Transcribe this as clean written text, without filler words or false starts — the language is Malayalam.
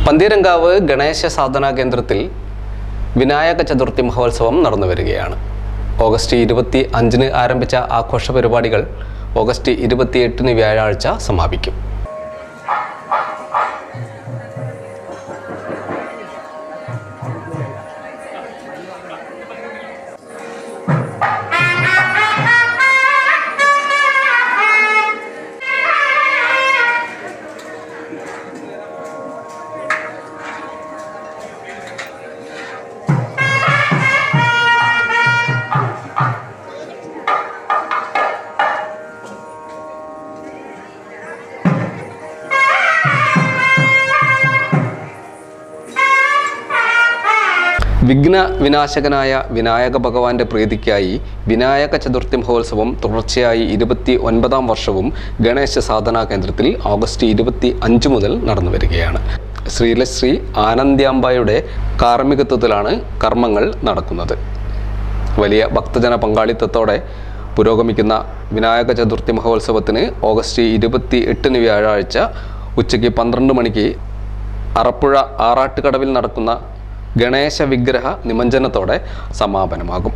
പന്തീരങ്കാവ് ഗണേശ സാധനാ കേന്ദ്രത്തിൽ വിനായക ചതുർത്ഥി മഹോത്സവം നടന്നു വരികയാണ്. ഓഗസ്റ്റ് 25-ന് ആരംഭിച്ച ആഘോഷ പരിപാടികൾ ഓഗസ്റ്റ് 28-ന് വ്യാഴാഴ്ച സമാപിക്കും. വിഘ്ന വിനാശകനായ വിനായക ഭഗവാന്റെ പ്രീതിക്കായി വിനായക ചതുർത്ഥി മഹോത്സവം തുടർച്ചയായി 29-ാം വർഷവും ഗണേശ സാധനാ കേന്ദ്രത്തിൽ ഓഗസ്റ്റ് 25 മുതൽ നടന്നു വരികയാണ്. ശ്രീലശ്രീ ആനന്ദ്യാംബയുടെ കാർമ്മികത്വത്തിലാണ് കർമ്മങ്ങൾ നടക്കുന്നത്. വലിയ ഭക്തജന പങ്കാളിത്തത്തോടെ പുരോഗമിക്കുന്ന വിനായക ചതുർത്ഥി മഹോത്സവത്തിന് ഓഗസ്റ്റ് 28-ന് വ്യാഴാഴ്ച ഉച്ചയ്ക്ക് 12 മണിക്ക് അറപ്പുഴ ആറാട്ടുകടവിൽ നടക്കുന്ന ഗണേശ വിഗ്രഹ നിമഞ്ജനത്തോടെ സമാപനമാകും.